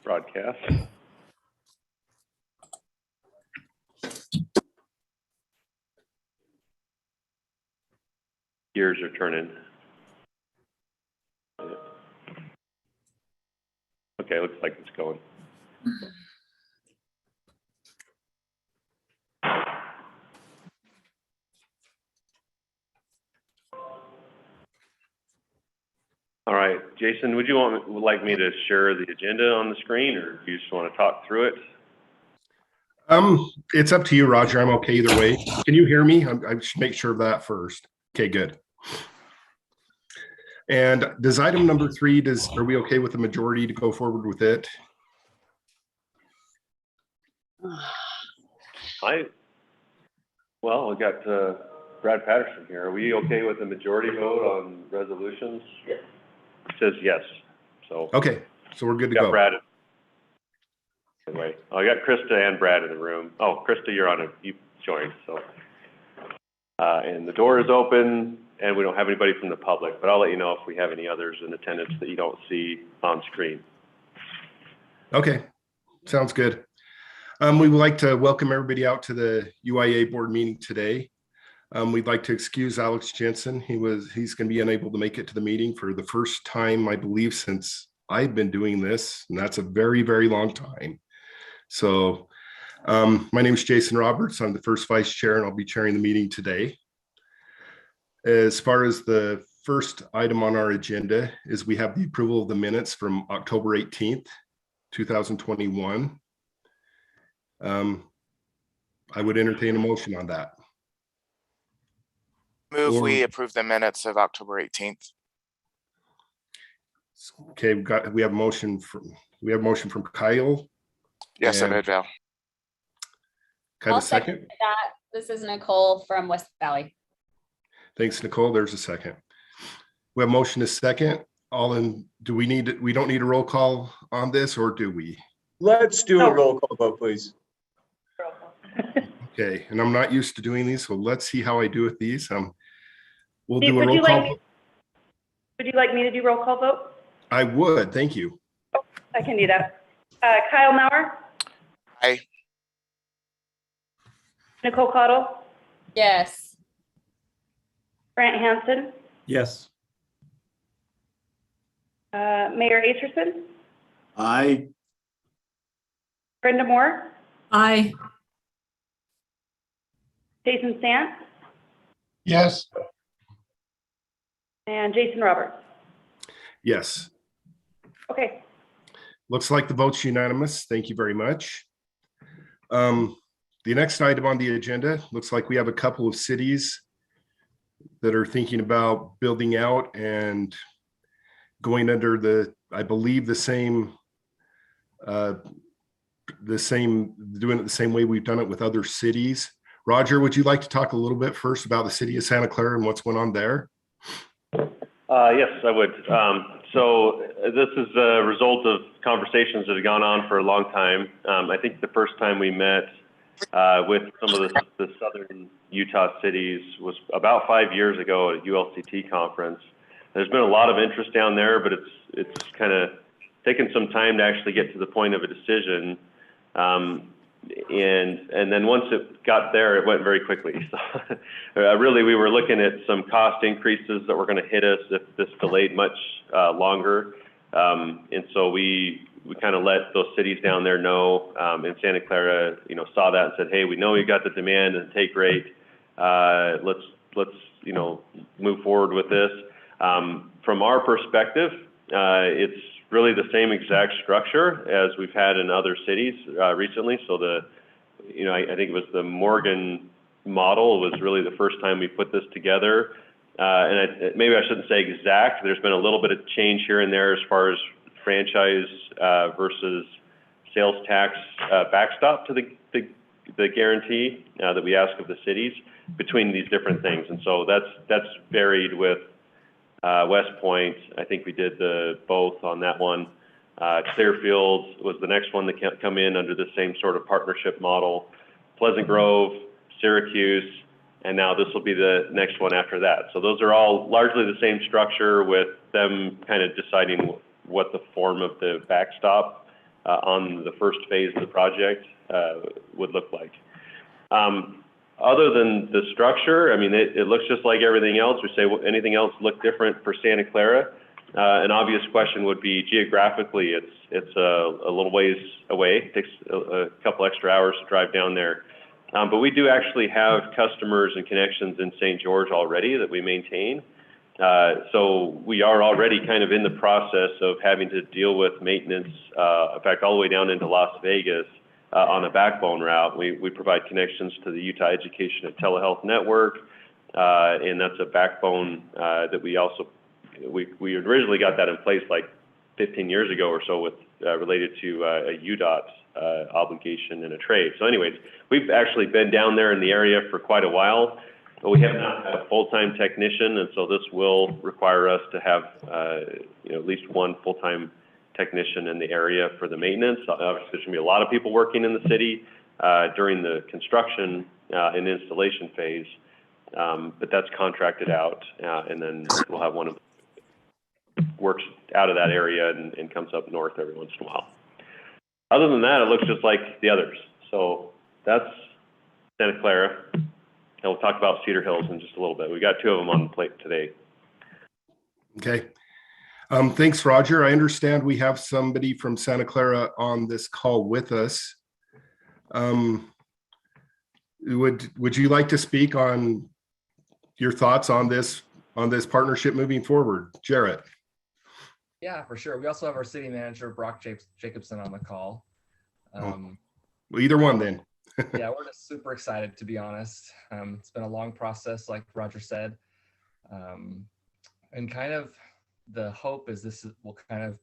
broadcast. Gears are turning. Okay, looks like it's going. All right, Jason, would like me to share the agenda on the screen, or do you just want to talk through it? It's up to you, Roger. I'm okay either way. Can you hear me? I should make sure of that first. Okay, good. And does item number 3, are we okay with the majority to go forward with it? Well, we got Brad Patterson here. Are we okay with the majority vote on resolutions? Yes. It says yes. So okay, so we're good to go. Brad. Anyway, I got Krista and Brad in the room. Oh, Krista, you joined. So, and the door is open, and we don't have anybody from the public, but I'll let you know if we have any others in attendance that you don't see on screen. Okay, sounds good. We would like to welcome everybody out to the UIA board meeting today. We'd like to excuse Alex Jensen. He's going to be unable to make it to the meeting for the first time, I believe, since I've been doing this, and that's a very, very long time. So my name is Jason Roberts. I'm the first vice chair, and I'll be chairing the meeting today. As far as the first item on our agenda is we have the approval of the minutes from October 18th, 2021. I would entertain a motion on that. Move we approve the minutes of October 18th. Okay, we have a motion from Kyle. Yes, I did, Val. Kind of second. That. This is Nicole from West Valley. Thanks, Nicole. There's a second. We have a motion is second. We don't need a roll call on this, or do we? Let's do a roll call vote, please. Okay, and I'm not used to doing these, so let's see how I do with these. We'll Steve, do a roll call. Would you like me to do roll call vote? I would, thank you. Oh, I can do that. Kyle Maurer? Aye. Nicole Cottle? Yes. Brant Hansen? Yes. Mayor Aitcherson? Aye. Brenda Moore? Aye. Jason Sant? Yes. And Jason Roberts? Yes. Okay. Looks like the vote's unanimous. Thank you very much. The next item on the agenda, looks like we have a couple of cities that are thinking about building out and going under I believe the same, doing it the same way we've done it with other cities. Roger, would you like to talk a little bit first about the city of Santa Clara and what's going on there? Yes, I would. So this is a result of conversations that have gone on for a long time. I think the first time we met with some of the southern Utah cities was about 5 years ago at a ULCT conference. There's been a lot of interest down there, but it's kind of taken some time to actually get to the point of a decision. And then once it got there, it went very quickly. So really, we were looking at some cost increases that were going to hit us if this delayed much longer. And so we kind of let those cities down there know. And Santa Clara, saw that and said, "Hey, we know you got the demand and take rate. Let's move forward with this." From our perspective, it's really the same exact structure as we've had in other cities recently. So I think it was the Morgan model was really the first time we put this together. And maybe I shouldn't say exact. There's been a little bit of change here and there as far as franchise versus sales tax backstop to the guarantee that we ask of the cities between these different things. And so that's varied with West Point. I think we did both on that one. Clearfield was the next one that come in under the same sort of partnership model. Pleasant Grove, Syracuse, and now this will be the next one after that. So those are all largely the same structure with them kind of deciding what the form of the backstop on the first phase of the project would look like. Other than the structure, I mean, it looks just like everything else. We say, well, anything else look different for Santa Clara? An obvious question would be geographically, it's a little ways away. It takes a couple extra hours to drive down there. But we do actually have customers and connections in St. George already that we maintain. So we are already kind of in the process of having to deal with maintenance, in fact, all the way down into Las Vegas on a backbone route. We provide connections to the Utah Education and Telehealth Network, and that's a backbone that we originally got that in place like 15 years ago or so with related to a UDOT obligation and a trade. So anyways, we've actually been down there in the area for quite a while, but we have not had a full-time technician, and so this will require us to have at least one full-time technician in the area for the maintenance. Obviously, there's going to be a lot of people working in the city during the construction and installation phase, but that's contracted out, and then we'll have one of works out of that area and comes up north every once in a while. Other than that, it looks just like the others. So that's Santa Clara. And we'll talk about Cedar Hills in just a little bit. We got 2 of them on the plate today. Okay. Thanks, Roger. I understand we have somebody from Santa Clara on this call with us. Would you like to speak on your thoughts on this partnership moving forward? Jarrett. Yeah, for sure. We also have our city manager, Brock Jacobson, on the call. Well, either one then. Yeah, we're just super excited, to be honest. It's been a long process, like Roger said. And kind of the hope is will kind of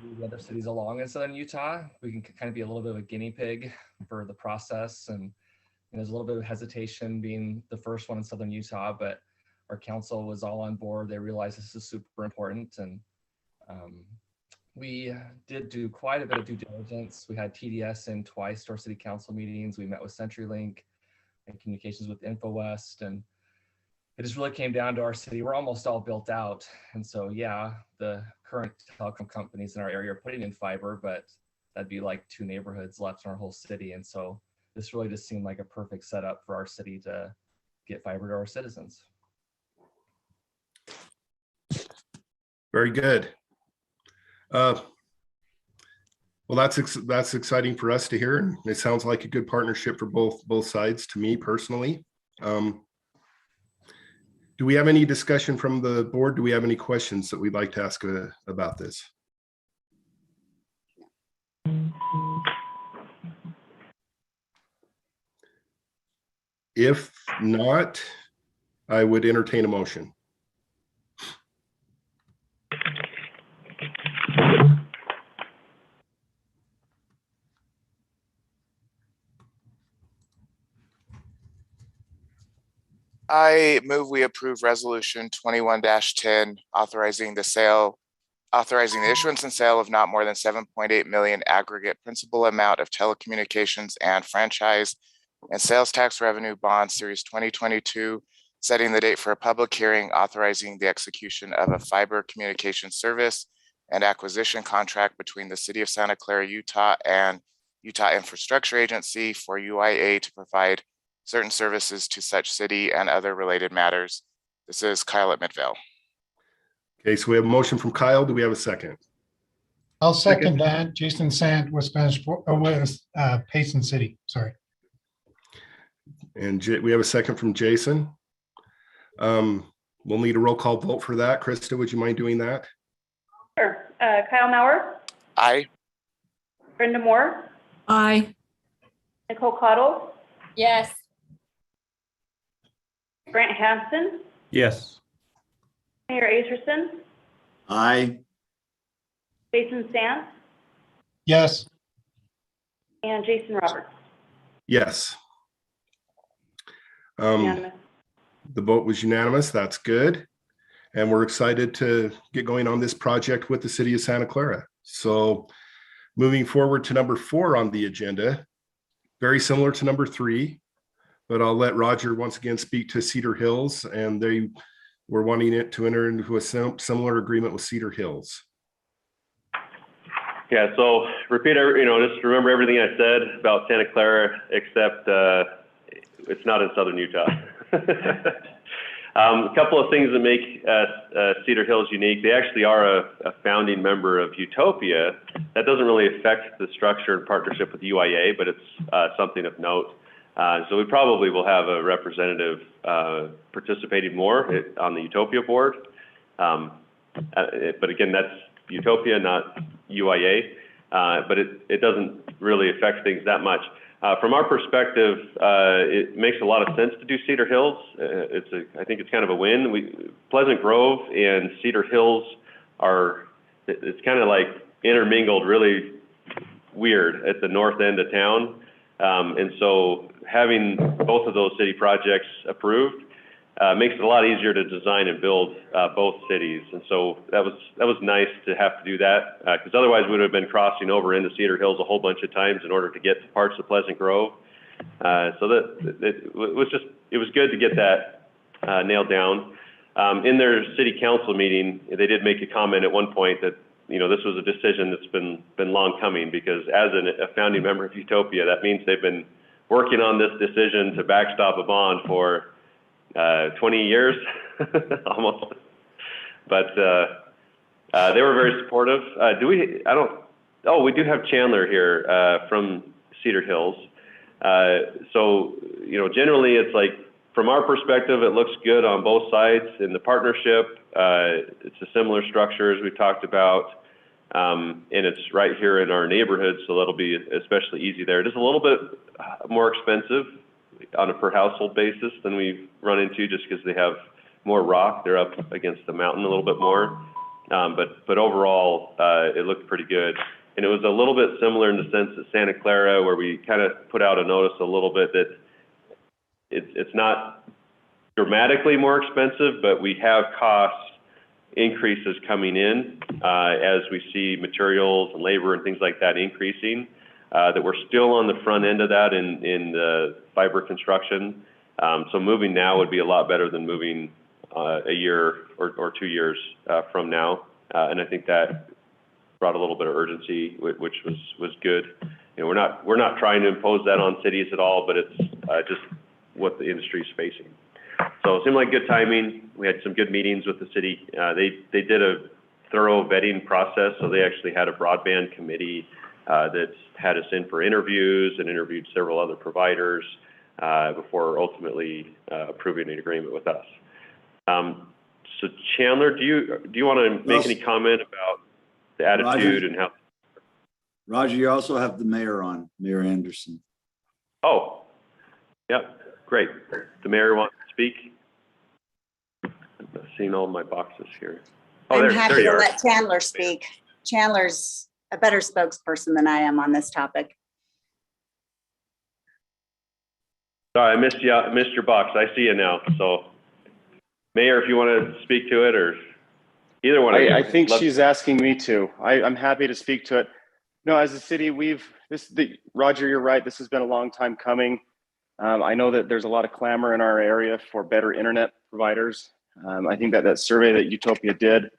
move the other cities along in Southern Utah. We can kind of be a little bit of a guinea pig for the process. And there's a little bit of hesitation being the first one in Southern Utah, but our council was all on board. They realized this is super important. And we did do quite a bit of due diligence. We had TDS in twice to our city council meetings. We met with CenturyLink and communications with InfoWest, and it just really came down to our city. We're almost all built out. And so, yeah, the current telecom companies in our area are putting in fiber, but that'd be like 2 neighborhoods left in our whole city. And so this really just seemed like a perfect setup for our city to get fiber to our citizens. Very good. Well, that's exciting for us to hear. And it sounds like a good partnership for both sides to me personally. Do we have any discussion from the board? Do we have any questions that we'd like to ask about this? If not, I would entertain a motion. I move we approve resolution 21-10, authorizing the issuance and sale of not more than 7.8 million aggregate principal amount of telecommunications and franchise and sales tax revenue bonds series 2022, setting the date for a public hearing, authorizing the execution of a fiber communication service and acquisition contract between the city of Santa Clara, Utah and Utah Infrastructure Agency for UIA to provide certain services to such city and other related matters. This is Kyle at Midvale. Okay, so we have a motion from Kyle. Do we have a second? I'll second that. Jason Sant, West Payson City, sorry. And we have a second from Jason. We'll need a roll call vote for that. Krista, would you mind doing that? Sure. Kyle Mauer, Aye. Brenda Moore, Aye. Nicole Cottle, Yes. Grant Hansen, Yes. Mayor Akerson, Aye. Jason Sant, Yes. and Jason Roberts. Yes. Unanimous. The vote was unanimous. That's good. And we're excited to get going on this project with the city of Santa Clara. So moving forward to number 4 on the agenda, very similar to number 3, but I'll let Roger once again speak to Cedar Hills, and they were wanting it to enter into a similar agreement with Cedar Hills. Yeah, so repeat, just remember everything I said about Santa Clara, except it's not in southern Utah. A couple of things that make Cedar Hills unique. They actually are a founding member of Utopia. That doesn't really affect the structure and partnership with UIA, but it's something of note. So we probably will have a representative participating more on the Utopia board. But again, that's Utopia, not UIA, but it doesn't really affect things that much. From our perspective, it makes a lot of sense to do Cedar Hills. I think it's kind of a win. Pleasant Grove and Cedar Hills it's kind of like intermingled really weird at the north end of town. And so having both of those city projects approved makes it a lot easier to design and build both cities. And so that was nice to have to do that, because otherwise we would have been crossing over into Cedar Hills a whole bunch of times in order to get to parts of Pleasant Grove. So it was good to get that nailed down. In their city council meeting, they did make a comment at one point that this was a decision that's been long coming, because as a founding member of Utopia, that means they've been working on this decision to backstop a bond for 20 years almost. But they were very supportive. We do have Chandler here from Cedar Hills. So generally it's like, from our perspective, it looks good on both sides in the partnership. It's a similar structure as we talked about, and it's right here in our neighborhood, so that'll be especially easy there. It is a little bit more expensive on a per household basis than we've run into, just because they have more rock. They're up against the mountain a little bit more. But overall, it looked pretty good. And it was a little bit similar in the sense that Santa Clara, where we kind of put out a notice a little bit that it's not dramatically more expensive, but we have cost increases coming in as we see materials and labor and things like that increasing. That we're still on the front end of that in the fiber construction. So moving now would be a lot better than moving a year or 2 years from now. And I think that brought a little bit of urgency, which was good. We're not trying to impose that on cities at all, but it's just what the industry is facing. So it seemed like good timing. We had some good meetings with the city. They did a thorough vetting process, so they actually had a broadband committee that's had us in for interviews and interviewed several other providers before ultimately approving an agreement with us. So Chandler, do you want to make any comment about the attitude and how? Roger, you also have the mayor on, Mayor Anderson. Oh, yeah, great. The mayor wants to speak. I'm seeing all my boxes here. Oh, I'm there happy you to are. let Chandler speak. Chandler's a better spokesperson than I am on this topic. Sorry, I missed your box. I see you now. So, Mayor, if you want to speak to it, or either one of you. I think she's asking me to. I'm happy to speak to it. No, as a city, Roger, you're right. This has been a long time coming. I know that there's a lot of clamor in our area for better internet providers. I think that survey that Utopia did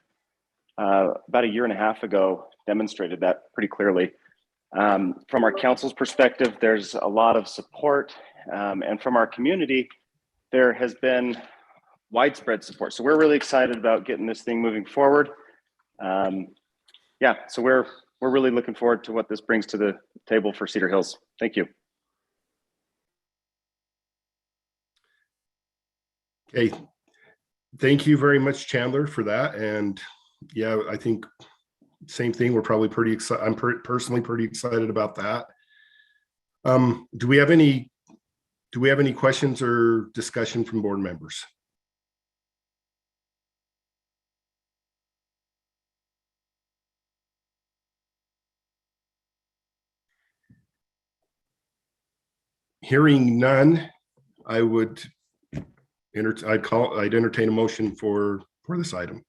about a year and a half ago demonstrated that pretty clearly. From our council's perspective, there's a lot of support, and from our community, there has been widespread support. So we're really excited about getting this thing moving forward. Yeah, so we're really looking forward to what this brings to the table for Cedar Hills. Thank you. Okay, thank you very much, Chandler, for that. And yeah, I think same thing. We're probably pretty excited. I'm personally pretty excited about that. Do we have any questions or discussion from board members? Hearing none, I'd entertain a motion for this item.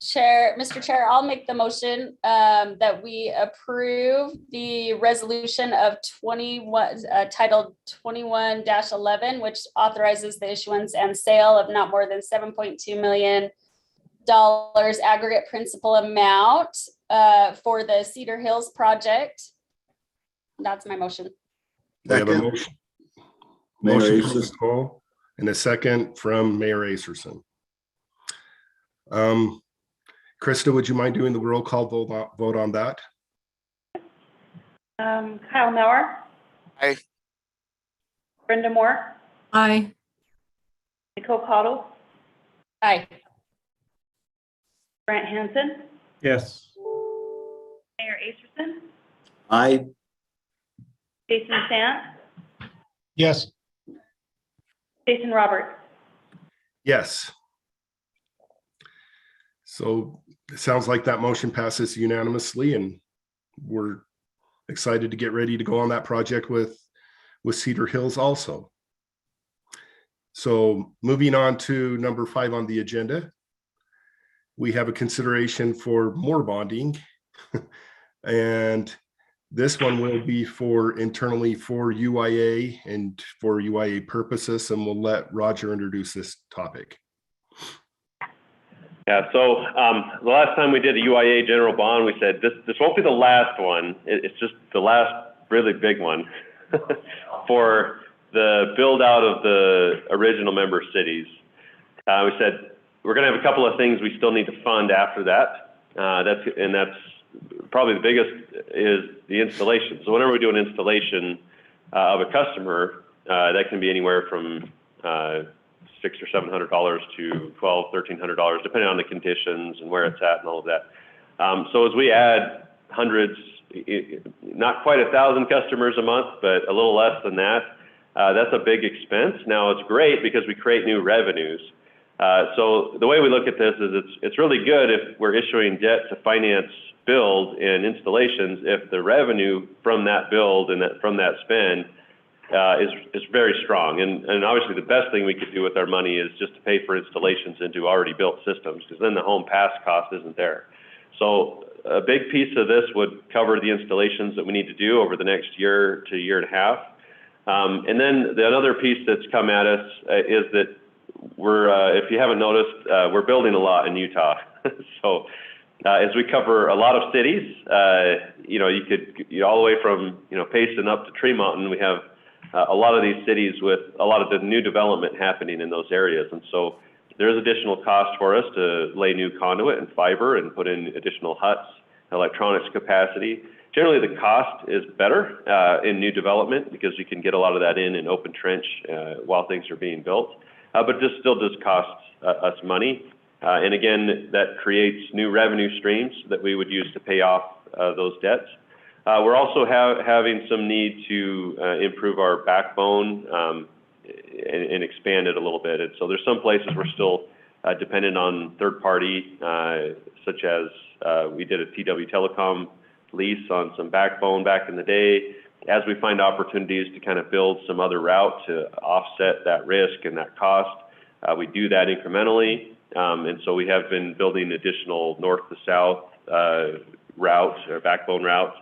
Mr. Chair, I'll make the motion that we approve the resolution of titled 21-11, which authorizes the issuance and sale of not more than 7.2 million aggregate principal amount for the Cedar Hills project. That's my motion. We have a Second. motion. Mayor Motion from Aces. Nicole and a second from Mayor Acerson. Krista, would you mind doing the roll call vote on that? Kyle Mauer. Aye. Brenda Moore. Aye. Nicole Cottle. Aye. Brant Hansen. Yes. Mayor Acerson. Aye. Jason Sant. Yes. Jason Roberts. Yes. So it sounds like that motion passes unanimously, and we're excited to get ready to go on that project with Cedar Hills also. So moving on to number 5 on the agenda, we have a consideration for more bonding. And this one will be for internally for UIA and for UIA purposes, and we'll let Roger introduce this topic. Yeah, so the last time we did a UIA general bond, we said this won't be the last one. It's just the last really big one for the build out of the original member cities. We said we're going to have a couple of things we still need to fund after that. That's probably the biggest is the installation. So whenever we do an installation of a customer, that can be anywhere from $600 or $700 to $1,200, $1,300, depending on the conditions and where it's at and all of that. So as we add hundreds, not quite 1,000 customers a month, but a little less than that, that's a big expense. Now it's great because we create new revenues. So the way we look at this is it's really good if we're issuing debt to finance build and installations if the revenue from that build and from that spend is very strong. And obviously the best thing we could do with our money is just to pay for installations into already built systems, because then the home pass cost isn't there. So a big piece of this would cover the installations that we need to do over the next year to year and a half. And then the another piece that's come at us is that if you haven't noticed, we're building a lot in Utah. So as we cover a lot of cities, you all the way from, Payson up to Tree Mountain, we have a lot of these cities with a lot of the new development happening in those areas. And so there's additional cost for us to lay new conduit and fiber and put in additional huts, electronics capacity. Generally, the cost is better in new development because you can get a lot of that in open trench while things are being built. But this still does cost us money. And again, that creates new revenue streams that we would use to pay off those debts. We're also having some need to improve our backbone and expand it a little bit. And so there's some places we're still dependent on third party, such as we did a TW Telecom lease on some backbone back in the day. As we find opportunities to kind of build some other route to offset that risk and that cost, we do that incrementally. And so we have been building additional north to south routes or backbone routes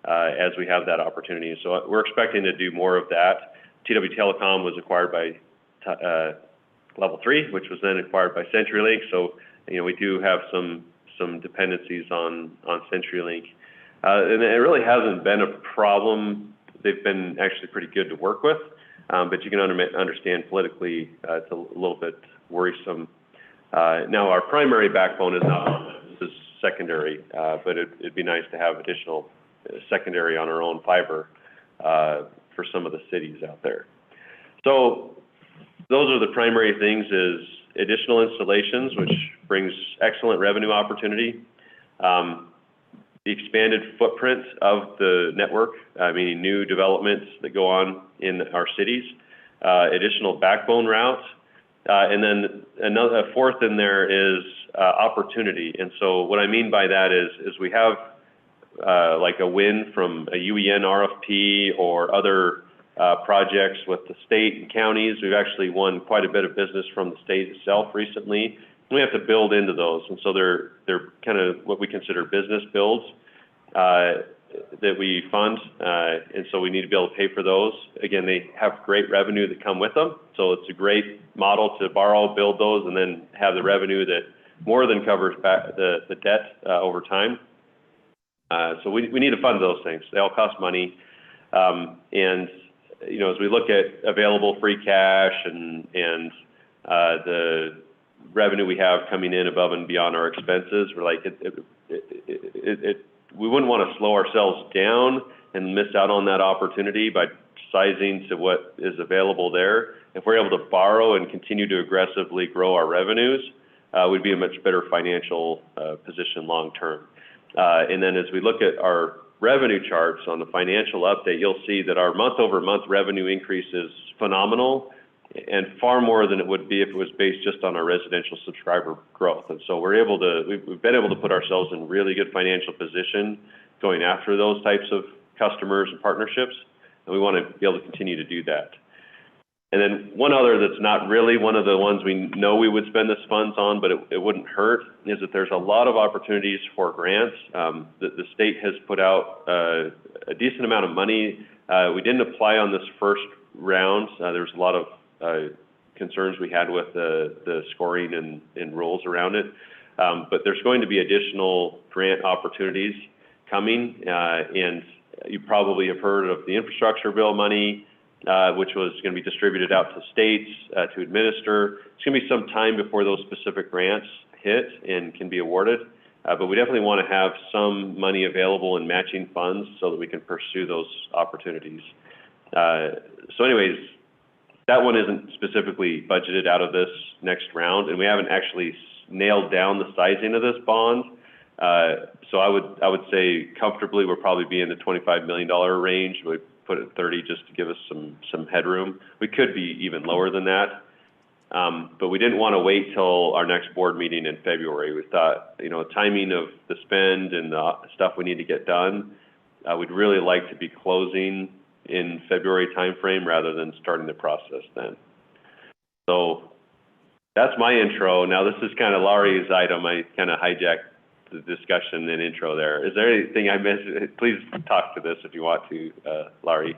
as we have that opportunity. So we're expecting to do more of that. TW Telecom was acquired by Level 3, which was then acquired by CenturyLink. So, we do have some dependencies on CenturyLink. And it really hasn't been a problem. They've been actually pretty good to work with, but you can understand politically it's a little bit worrisome. Now, our primary backbone is not, this is secondary, but it'd be nice to have additional secondary on our own fiber for some of the cities out there. So those are the primary things: is additional installations, which brings excellent revenue opportunity. The expanded footprint of the network, meaning new developments that go on in our cities, additional backbone routes, and then a fourth in there is opportunity. And so what I mean by that is we have like a win from a UEN RFP or other projects with the state and counties. We've actually won quite a bit of business from the state itself recently. We have to build into those, and so they're kind of what we consider business builds that we fund, and so we need to be able to pay for those. Again, they have great revenue that come with them, so it's a great model to borrow, build those, and then have the revenue that more than covers back the debt over time. So we need to fund those things. They all cost money. And, you know, as we look at available free cash and the revenue we have coming in above and beyond our expenses, we're like, we wouldn't want to slow ourselves down and miss out on that opportunity by sizing to what is available there. If we're able to borrow and continue to aggressively grow our revenues, we'd be in a much better financial position long term. And then as we look at our revenue charts on the financial update, you'll see that our month-over-month revenue increase is phenomenal and far more than it would be if it was based just on our residential subscriber growth. And so we've been able to put ourselves in really good financial position going after those types of customers and partnerships, and we want to be able to continue to do that. And then one other that's not really one of the ones we know we would spend this funds on, but it wouldn't hurt, is that there's a lot of opportunities for grants. The state has put out a decent amount of money. We didn't apply on this first round. There was a lot of concerns we had with the scoring and rules around it. But there's going to be additional grant opportunities coming. And you probably have heard of the infrastructure bill money, which was going to be distributed out to states to administer. It's going to be some time before those specific grants hit and can be awarded. But we definitely want to have some money available in matching funds so that we can pursue those opportunities. So anyways, that one isn't specifically budgeted out of this next round, and we haven't actually nailed down the sizing of this bond. So I would say comfortably we'll probably be in the $25 million range. We put it at 30 just to give us some headroom. We could be even lower than that, but we didn't want to wait till our next board meeting in February. We thought, you know, timing of the spend and the stuff we need to get done, we'd really like to be closing in February timeframe rather than starting the process then. So that's my intro. Now this is kind of Laurie's item. I kind of hijacked the discussion and intro there. Is there anything I missed? Please talk to this if you want to, Laurie.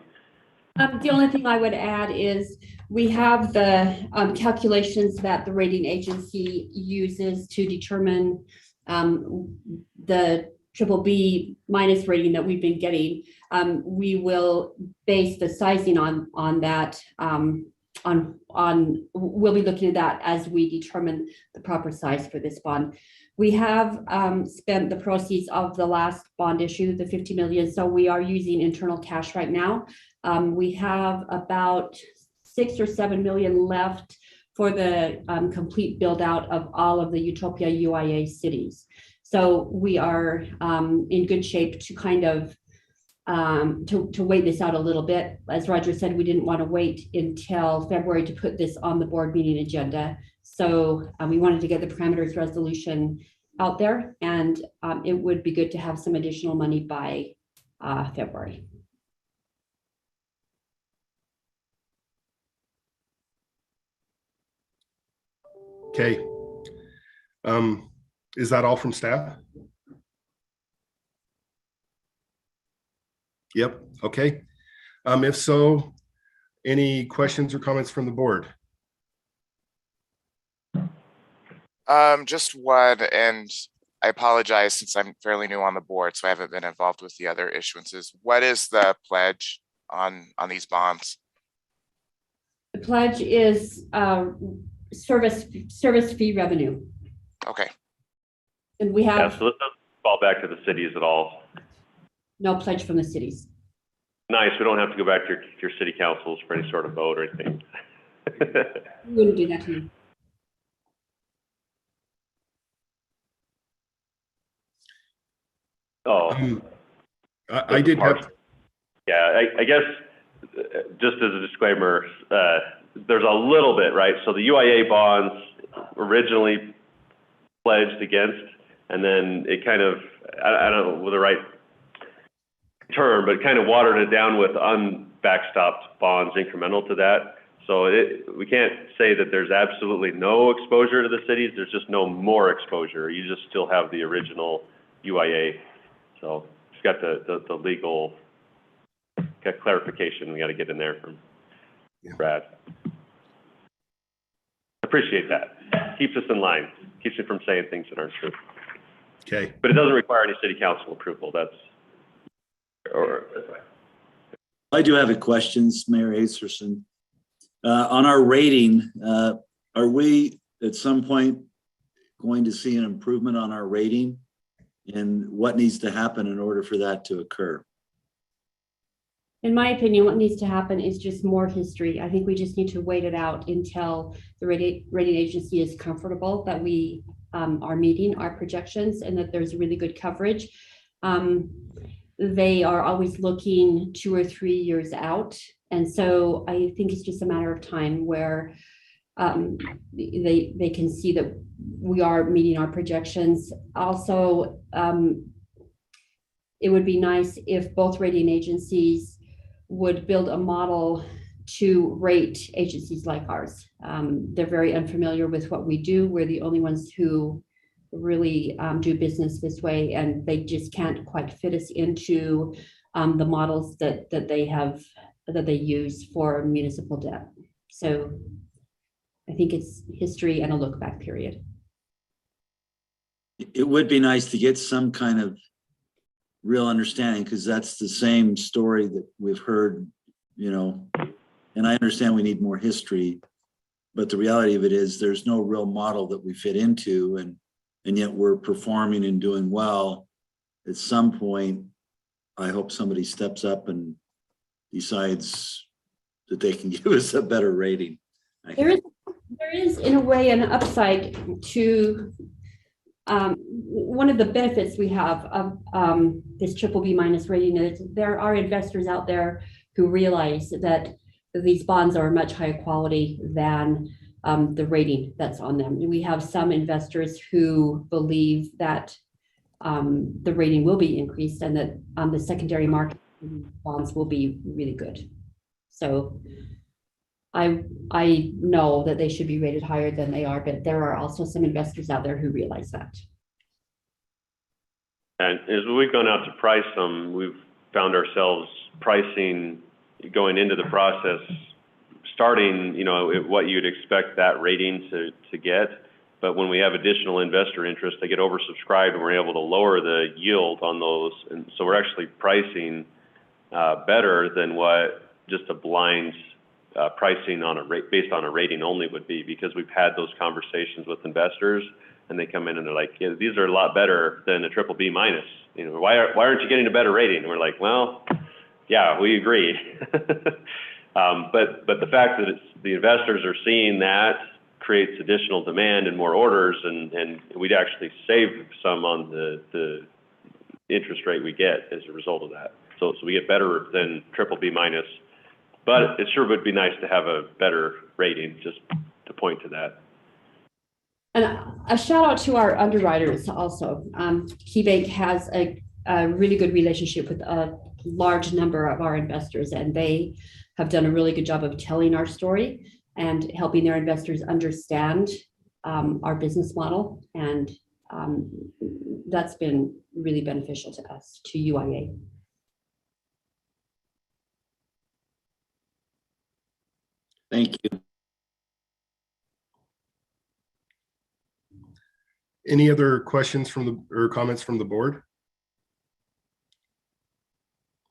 The only thing I would add is we have the calculations that the rating agency uses to determine the BBB minus rating that we've been getting. We will base the sizing on that. We'll be looking at that as we determine the proper size for this bond. We have spent the proceeds of the last bond issue, the 50 million. So we are using internal cash right now. We have about 6 or 7 million left for the complete build out of all of the Utopia UIA cities. So we are in good shape to kind of to wait this out a little bit. As Roger said, we didn't want to wait until February to put this on the board meeting agenda. So we wanted to get the parameters resolution out there, and it would be good to have some additional money by February. Okay. Is that all from staff? Yep. Okay. If so, any questions or comments from the board? Just one, and I apologize since I'm fairly new on the board, so I haven't been involved with the other issuances. What is the pledge on these bonds? The pledge is service fee revenue. Okay. And we have Yeah, so this doesn't fall back to the cities at all. no pledge from the cities. Nice, we don't have to go back to your city councils for any sort of vote or anything. We wouldn't do that to you. Oh. I did have. Yeah, I guess just as a disclaimer, there's a little bit, right? So the UIA bonds originally pledged against, and then it kind of, I don't know the right term, but kind of watered it down with unbackstopped bonds incremental to that. So we can't say that there's absolutely no exposure to the cities. There's just no more exposure. You just still have the original UIA. So it's got the legal clarification we got to get in there from Brad. Appreciate that. Keeps us in line. keeps me from saying things that aren't true. Okay. But it doesn't require any city council approval. That's I do have a question, Mayor Acerson. On our rating, are we at some point going to see an improvement on our rating? And what needs to happen in order for that to occur? In my opinion, what needs to happen is just more history. I think we just need to wait it out until the rating agency is comfortable that we are meeting our projections and that there's really good coverage. They are always looking 2 or 3 years out. And so I think it's just a matter of time where they can see that we are meeting our projections. Also, it would be nice if both rating agencies would build a model to rate agencies like ours. They're very unfamiliar with what we do. We're the only ones who really do business this way, and they just can't quite fit us into the models that they use for municipal debt. So I think it's history and a look back period. It would be nice to get some kind of real understanding, because that's the same story that we've heard, you know, and I understand we need more history, but the reality of it is there's no real model that we fit into, and yet we're performing and doing well. At some point, I hope somebody steps up and decides that they can give us a better rating. There is in a way an upside to one of the benefits we have of this BBB- rating is there are investors out there who realize that these bonds are much higher quality than the rating that's on them. And we have some investors who believe that the rating will be increased and that the secondary market bonds will be really good. So I know that they should be rated higher than they are, but there are also some investors out there who realize that. And as we've gone out to price them, we've found ourselves pricing going into the process, starting, you know, at what you'd expect that rating to get. But when we have additional investor interest, they get oversubscribed and we're able to lower the yield on those. And so we're actually pricing better than what just a blind pricing on a rate based on a rating only would be, because we've had those conversations with investors and they come in and they're like, yeah, these are a lot better than a BBB-. You know, why aren't you getting a better rating? And we're like, well, yeah, we agree. But the fact that the investors are seeing that creates additional demand and more orders, and we'd actually save some on the interest rate we get as a result of that. So we get better than BBB-, but it sure would be nice to have a better rating, just to point to that. And a shout out to our underwriters also. KeyBank has a really good relationship with a large number of our investors, and they have done a really good job of telling our story and helping their investors understand our business model. And that's been really beneficial to us, to UIA. Thank you. Any other questions or comments from the board?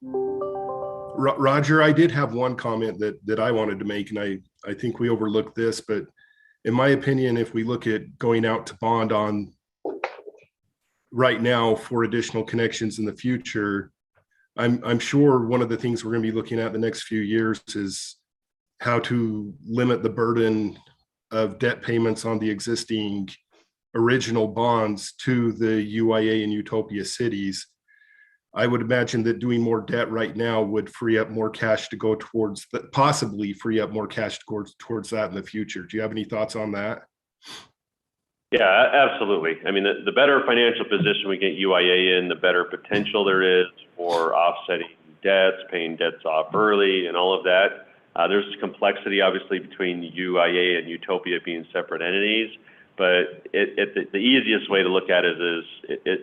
Roger, I did have one comment that I wanted to make, and I think we overlooked this, but in my opinion, if we look at going out to bond on right now for additional connections in the future, I'm sure one of the things we're going to be looking at the next few years is how to limit the burden of debt payments on the existing original bonds to the UIA and Utopia cities. I would imagine that doing more debt right now would free up more cash to go towards that, possibly free up more cash towards that in the future. Do you have any thoughts on that? Yeah, absolutely. I mean, the better financial position we get UIA in, the better potential there is for offsetting debts, paying debts off early, and all of that. There's complexity, obviously, between UIA and Utopia being separate entities. But the easiest way to look at it is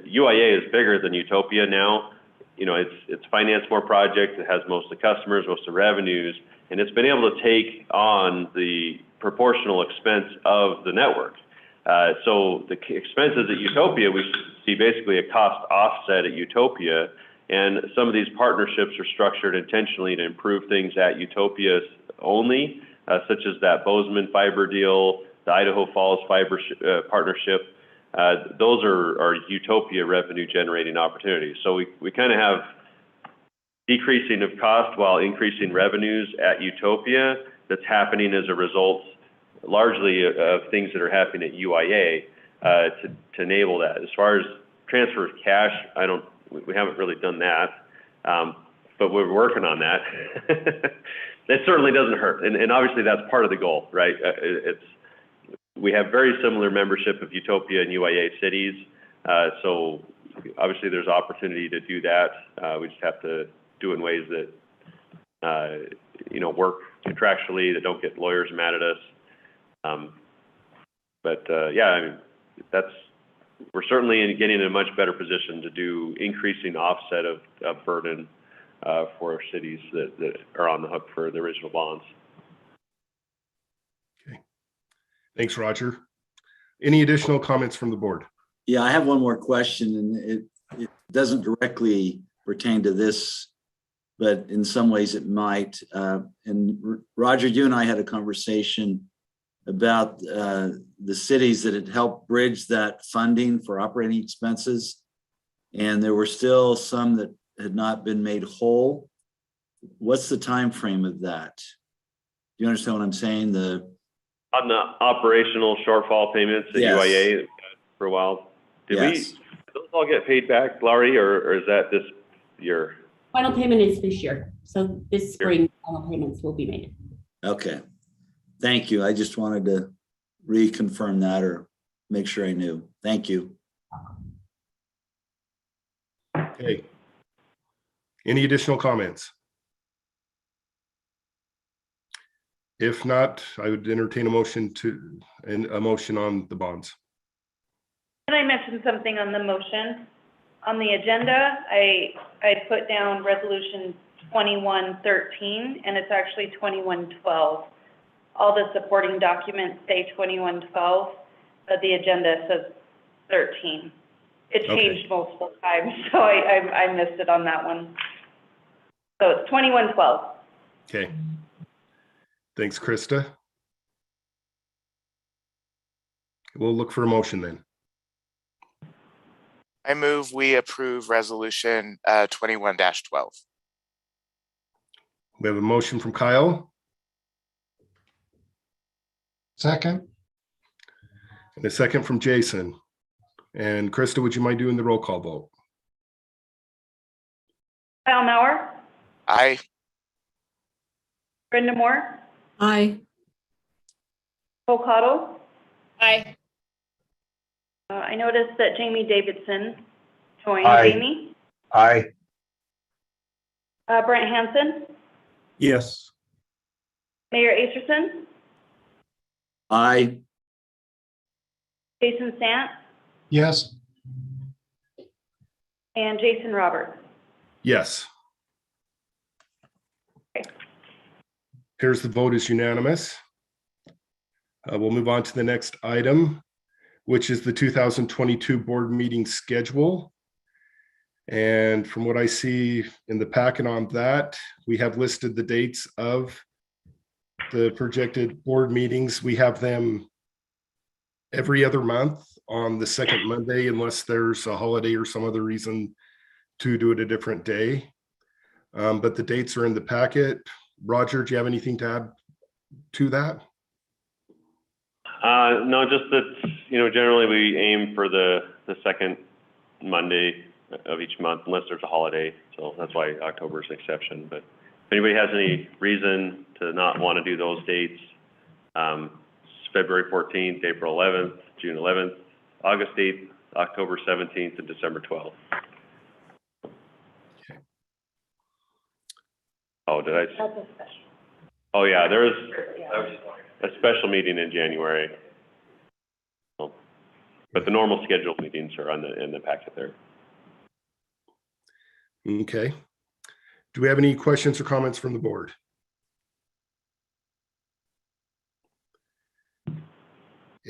UIA is bigger than Utopia now. You know, it's financed more projects. It has most of the customers, most of the revenues, and it's been able to take on the proportional expense of the network. So the expenses at Utopia, we see basically a cost offset at Utopia. And some of these partnerships are structured intentionally to improve things at Utopia only, such as that Bozeman fiber deal, the Idaho Falls fiber partnership. Those are Utopia revenue generating opportunities. So we kind of have decreasing of cost while increasing revenues at Utopia that's happening as a result largely of things that are happening at UIA to enable that. As far as transfer of cash, we haven't really done that, but we're working on that. It certainly doesn't hurt, and obviously that's part of the goal, right? We have very similar membership of Utopia and UIA cities, so obviously there's opportunity to do that. We just have to do it in ways that work contractually, that don't get lawyers mad at us. Yeah, I mean, we're certainly getting in a much better position to do increasing offset of burden for our cities that are on the hook for the original bonds. Okay, thanks, Roger. Any additional comments from the board? Yeah, I have one more question, and it doesn't directly pertain to this, but in some ways it might. And Roger, you and I had a conversation about the cities that had helped bridge that funding for operating expenses. And there were still some that had not been made whole. What's the time frame of that? Do you understand what I'm saying? On the operational shortfall payments at UIA for a while, did those all get paid back, Laurie, or is that this year? Final payment is this year. So this spring, final payments will be made. Okay. Thank you. I just wanted to reconfirm that or make sure I knew. Thank you. Okay. Any additional comments? If not, I would entertain a motion on the bonds. Can I mention something on the motion? On the agenda, I put down resolution 2113, and it's actually 2112. All the supporting documents say 2112, but the agenda says 13. It changed multiple times, so I missed it on that one. So it's 2112. Okay. Thanks, Krista. We'll look for a motion then. I move we approve resolution 21-12. We have a motion from Kyle. Second. And a second from Jason. And Krista, would you mind doing the roll call vote? Kyle Mauer, Aye. Brenda Moore, Aye. Cole Cottle. Aye. I noticed that Jamie Davidson joined. Aye. Jamie? Aye. Brent Hansen, Yes. Mayor Acerson, Aye. Jason Sant, Yes. and Jason Roberts. Yes. Here's the vote is unanimous. We'll move on to the next item, which is the 2022 board meeting schedule. And from what I see in the packet on that, we have listed the dates of the projected board meetings. We have them every other month on the second Monday, unless there's a holiday or some other reason to do it a different day. But the dates are in the packet. Roger, do you have anything to add to that? No, just that, generally we aim for the second Monday of each month, unless there's a holiday. So that's why October is an exception. But if anybody has any reason to not want to do those dates, February 14th, April 11th, June 11th, August 8th, October 17th, and December 12th. Okay. Oh, did I? That's a special. Oh, yeah, there was a special meeting in January. But the normal scheduled meetings are in the packet there. Okay. Do we have any questions or comments from the board?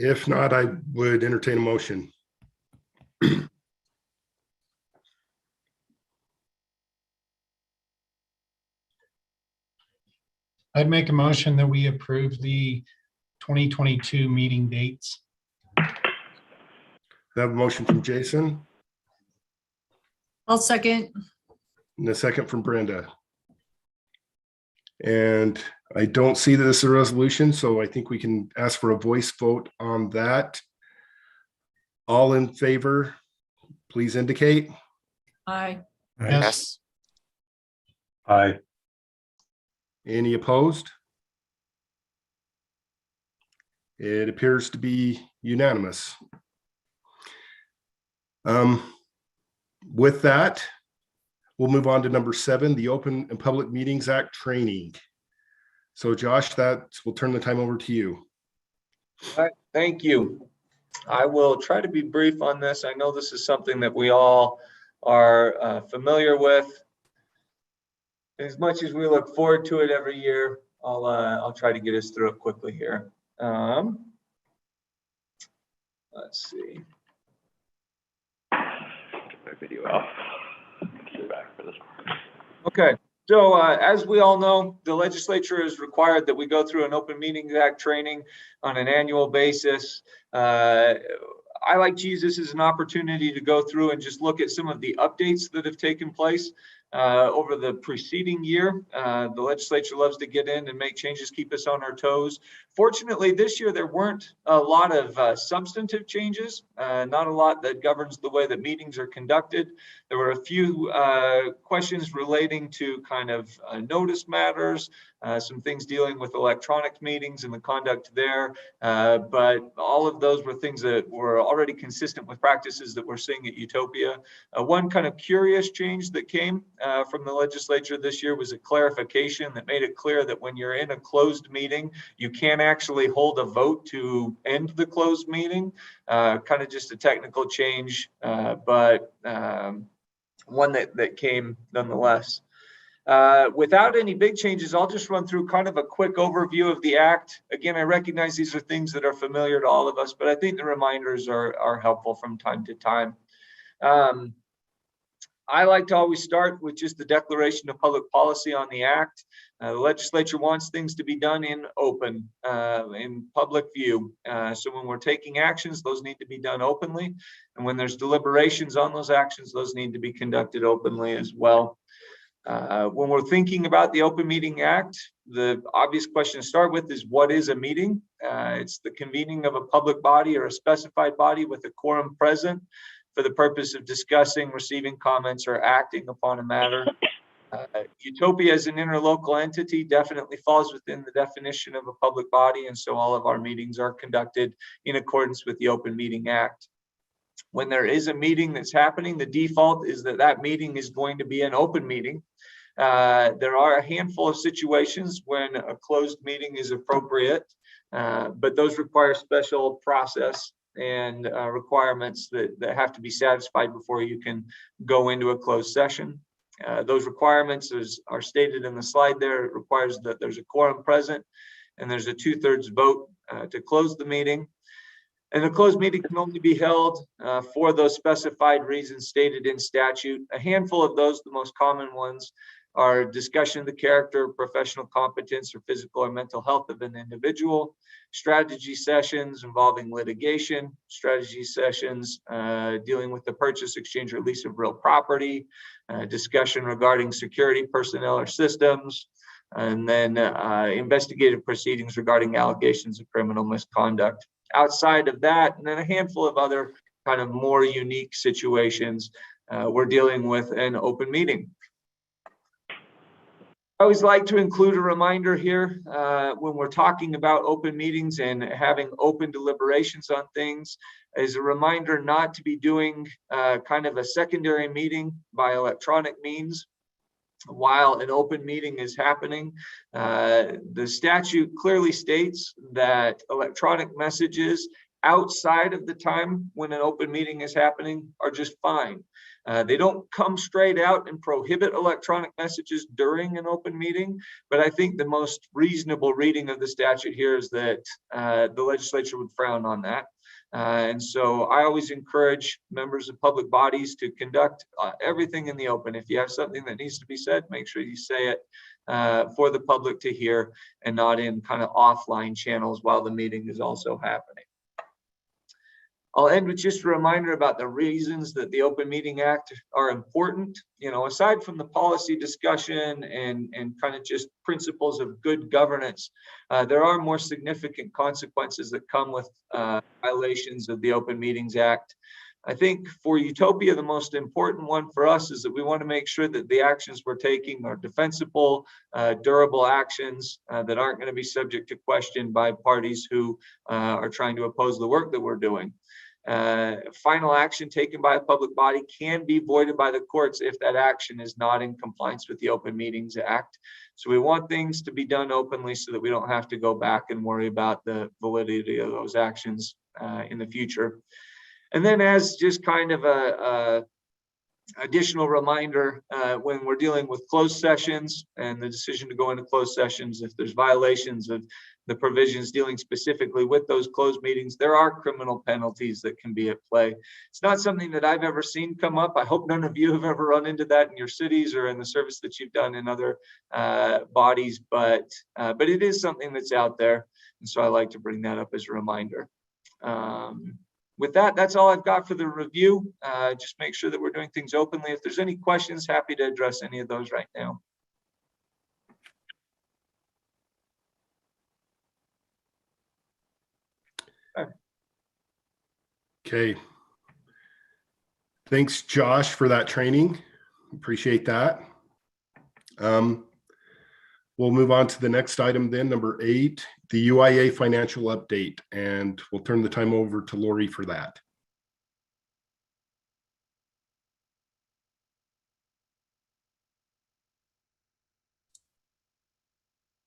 If not, I would entertain a motion. I'd make a motion that we approve the 2022 meeting dates. I have a motion from Jason I'll second. and a second from Brenda. And I don't see that this is a resolution, so I think we can ask for a voice vote on that. All in favor, please indicate. Aye. Yes. Aye. Any opposed? It appears to be unanimous. With that, we'll move on to number 7, the Open and Public Meetings Act training. So Josh, we'll turn the time over to you. All right, thank you. I will try to be brief on this. I know this is something that we all are familiar with. As much as we look forward to it every year, I'll try to get us through it quickly here. Let's see. Get my video off. Sit back for this part. Okay, so as we all know, the legislature has required that we go through an Open Meetings Act training on an annual basis. I like to use this as an opportunity to go through and just look at some of the updates that have taken place over the preceding year. The legislature loves to get in and make changes, keep us on our toes. Fortunately, this year there weren't a lot of substantive changes, not a lot that governs the way that meetings are conducted. There were a few questions relating to kind of notice matters, some things dealing with electronic meetings and the conduct there, but all of those were things that were already consistent with practices that we're seeing at Utopia. One kind of curious change that came from the legislature this year was a clarification that made it clear that when you're in a closed meeting, you can't actually hold a vote to end the closed meeting. Kind of just a technical change, but one that came nonetheless. Without any big changes, I'll just run through kind of a quick overview of the act. Again, I recognize these are things that are familiar to all of us, but I think the reminders are helpful from time to time. I like to always start with just the declaration of public policy on the act. The legislature wants things to be done in open, in public view. So when we're taking actions, those need to be done openly. And when there's deliberations on those actions, those need to be conducted openly as well. When we're thinking about the Open Meeting Act, the obvious question to start with is, what is a meeting? It's the convening of a public body or a specified body with a quorum present for the purpose of discussing, receiving comments, or acting upon a matter. Utopia as an interlocal entity definitely falls within the definition of a public body, and so all of our meetings are conducted in accordance with the Open Meeting Act. When there is a meeting that's happening, the default is that that meeting is going to be an open meeting. There are a handful of situations when a closed meeting is appropriate, but those require special process and requirements that have to be satisfied before you can go into a closed session. Those requirements are stated in the slide there. It requires that there's a quorum present and there's a 2/3 vote to close the meeting. And the closed meeting can only be held for those specified reasons stated in statute. A handful of those, the most common ones, are discussion of the character, professional competence, or physical or mental health of an individual, strategy sessions involving litigation, strategy sessions dealing with the purchase, exchange, or lease of real property, discussion regarding security personnel or systems, and then investigative proceedings regarding allegations of criminal misconduct. Outside of that, and then a handful of other kind of more unique situations, we're dealing with an open meeting. I always like to include a reminder here when we're talking about open meetings and having open deliberations on things, is a reminder not to be doing kind of a secondary meeting by electronic means while an open meeting is happening. The statute clearly states that electronic messages outside of the time when an open meeting is happening are just fine. They don't come straight out and prohibit electronic messages during an open meeting, but I think the most reasonable reading of the statute here is that the legislature would frown on that. And so I always encourage members of public bodies to conduct everything in the open. If you have something that needs to be said, make sure you say it for the public to hear and not in kind of offline channels while the meeting is also happening. I'll end with just a reminder about the reasons that the Open Meeting Act are important. You know, aside from the policy discussion and kind of just principles of good governance, there are more significant consequences that come with violations of the Open Meetings Act. I think for Utopia, the most important one for us is that we want to make sure that the actions we're taking are defensible, durable actions that aren't going to be subject to question by parties who are trying to oppose the work that we're doing. Final action taken by a public body can be voided by the courts if that action is not in compliance with the Open Meetings Act. So we want things to be done openly so that we don't have to go back and worry about the validity of those actions in the future. And then as just kind of a additional reminder, when we're dealing with closed sessions and the decision to go into closed sessions, if there's violations of the provisions dealing specifically with those closed meetings, there are criminal penalties that can be at play. It's not something that I've ever seen come up. I hope none of you have ever run into that in your cities or in the service that you've done in other bodies, but it is something that's out there. And so I like to bring that up as a reminder. With that, that's all I've got for the review. Just make sure that we're doing things openly. If there's any questions, happy to address any of those right now. Okay. Thanks, Josh, for that training. Appreciate that. We'll move on to the next item then, number 8, the UIA financial update, and we'll turn the time over to Lori for that.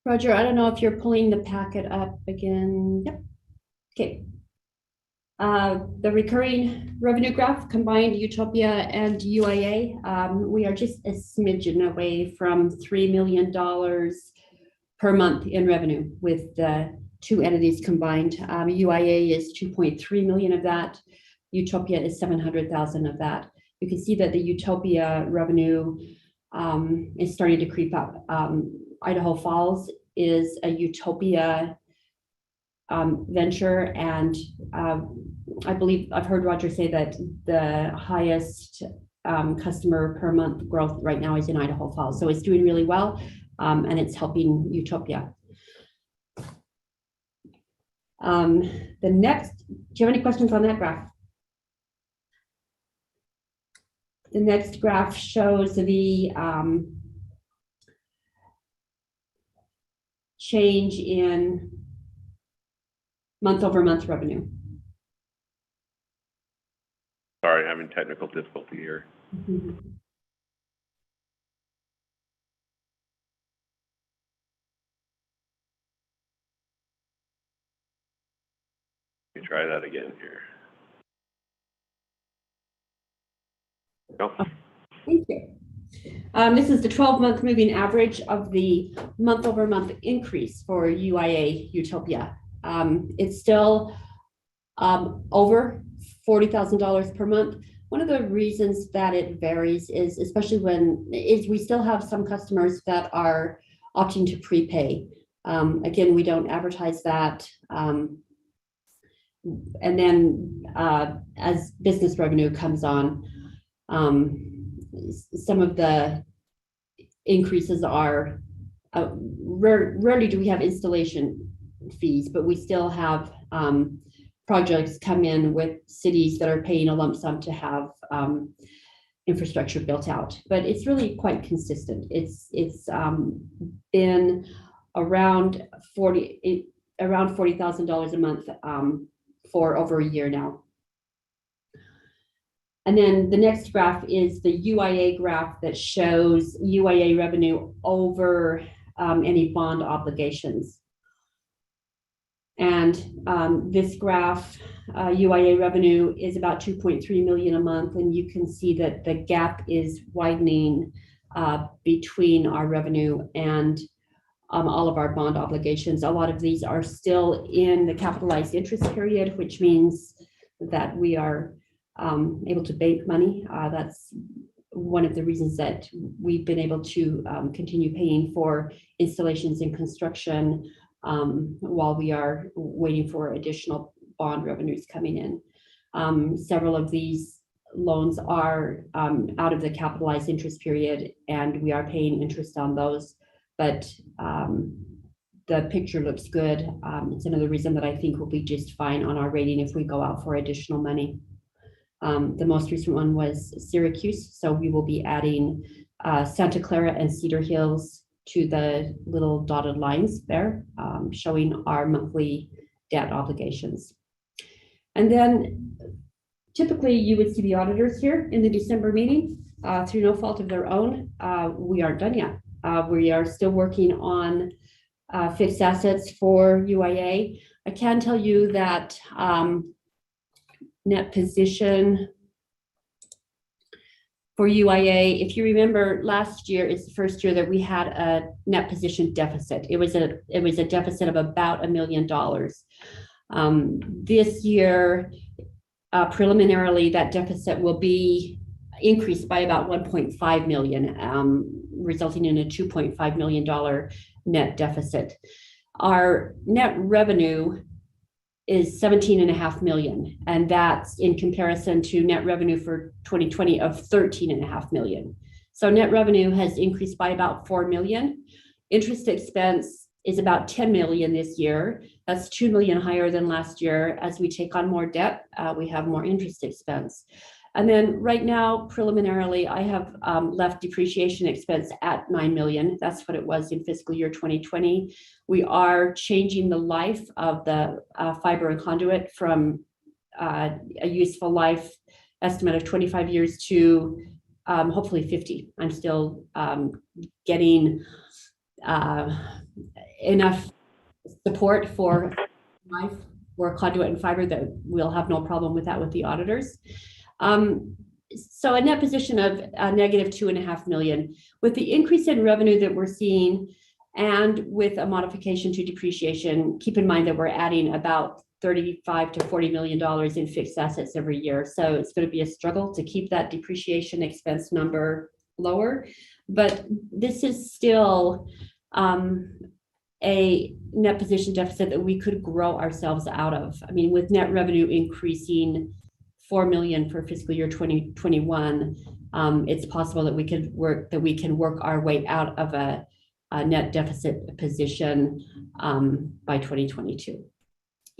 Roger, I don't know if you're pulling the packet up again. Yep. Okay. The recurring revenue graph combined Utopia and UIA. We are just a smidgen away from $3 million per month in revenue with the two entities combined. UIA is 2.3 million of that. Utopia is 700,000 of that. You can see that the Utopia revenue is starting to creep up. Idaho Falls is a Utopia venture, and I believe I've heard Roger say that the highest customer per month growth right now is in Idaho Falls. So it's doing really well, and it's helping Utopia. The next, do you have any questions on that graph? The next graph shows the change in month-over-month revenue. Sorry, having technical difficulty here. Mm-hmm. Let me try that again here. No. Oh, thank you. This is the 12-month moving average of the month-over-month increase for UIA Utopia. It's still over $40,000 per month. One of the reasons that it varies is especially we still have some customers that are opting to prepay. Again, we don't advertise that. And then as business revenue comes on, some of the increases are, rarely do we have installation fees, but we still have projects come in with cities that are paying a lump sum to have infrastructure built out. But it's really quite consistent. It's been around $40,000 a month for over a year now. And then the next graph is the UIA graph that shows UIA revenue over any bond obligations. And this graph, UIA revenue is about 2.3 million a month, and you can see that the gap is widening between our revenue and all of our bond obligations. A lot of these are still in the capitalized interest period, which means that we are able to bank money. That's one of the reasons that we've been able to continue paying for installations and construction while we are waiting for additional bond revenues coming in. Several of these loans are out of the capitalized interest period, and we are paying interest on those, but the picture looks good. It's another reason that I think we'll be just fine on our rating if we go out for additional money. The most recent one was Syracuse, so we will be adding Santa Clara and Cedar Hills to the little dotted lines there, showing our monthly debt obligations. And then typically you would see the auditors here in the December meeting. Through no fault of their own, we aren't done yet. We are still working on fixed assets for UIA. I can tell you that net position for UIA, if you remember, last year is the first year that we had a net position deficit. It was a deficit of about $1 million. This year, preliminarily, that deficit will be increased by about 1.5 million, resulting in a $2.5 million net deficit. Our net revenue is 17.5 million, and that's in comparison to net revenue for 2020 of 13.5 million. So net revenue has increased by about 4 million. Interest expense is about 10 million this year. That's 2 million higher than last year. As we take on more debt, we have more interest expense. And then right now, preliminarily, I have left depreciation expense at 9 million. That's what it was in fiscal year 2020. We are changing the life of the fiber and conduit from a useful life estimate of 25 years to hopefully 50. I'm still getting enough support for life for conduit and fiber that we'll have no problem with that with the auditors. So a net position of negative 2.5 million. With the increase in revenue that we're seeing and with a modification to depreciation, keep in mind that we're adding about $35 to $40 million in fixed assets every year. So it's going to be a struggle to keep that depreciation expense number lower. But this is still a net position deficit that we could grow ourselves out of. I mean, with net revenue increasing 4 million for fiscal year 2021, it's possible that we can work our way out of a net deficit position by 2022.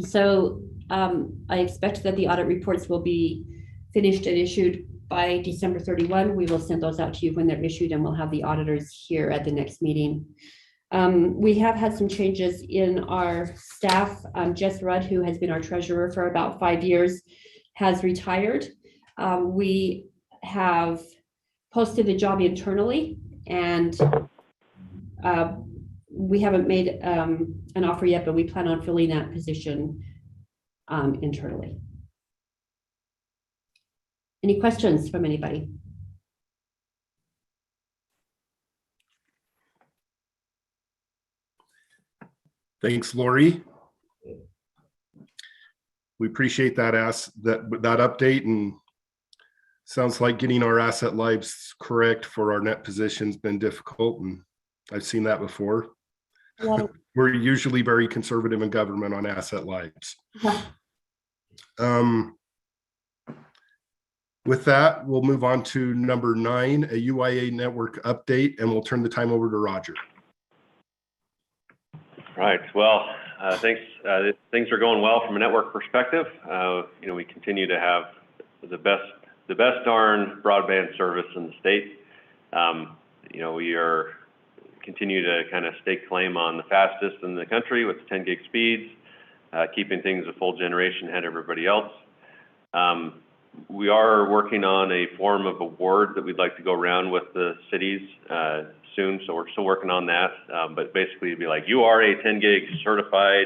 So I expect that the audit reports will be finished and issued by December 31. We will send those out to you when they're issued, and we'll have the auditors here at the next meeting. We have had some changes in our staff. Jess Rudd, who has been our treasurer for about 5 years, has retired. We have posted the job internally, and we haven't made an offer yet, but we plan on filling that position internally. Any questions from anybody? Thanks, Lori. We appreciate that update, and sounds like getting our asset lives correct for our net position's been difficult, and I've seen that before. Yeah. We're usually very conservative in government on asset lives. Yeah. With that, we'll move on to number 9, a UIA network update, and we'll turn the time over to Roger. Right. Well, thanks. Things are going well from a network perspective. We continue to have the best darn broadband service in the state. We are continue to kind of stake claim on the fastest in the country with 10 gig speeds, keeping things a full generation ahead of everybody else. We are working on a form of award that we'd like to go around with the cities soon, so we're still working on that. But basically, it'd be like, you are a 10 gig certified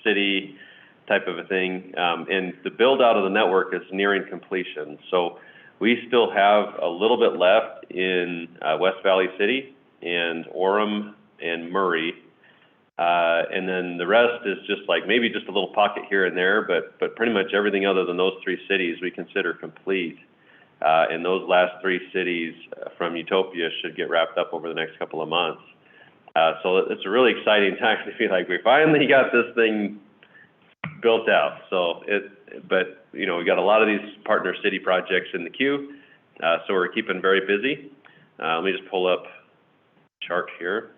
city type of a thing. And the build out of the network is nearing completion. So we still have a little bit left in West Valley City and Orem and Murray. And then the rest is just like maybe just a little pocket here and there, but pretty much everything other than those 3 cities we consider complete. And those last 3 cities from Utopia should get wrapped up over the next couple of months. So it's a really exciting time to feel like we finally got this thing built out. So but we got a lot of these partner city projects in the queue. So we're keeping very busy. Let me just pull up a chart here.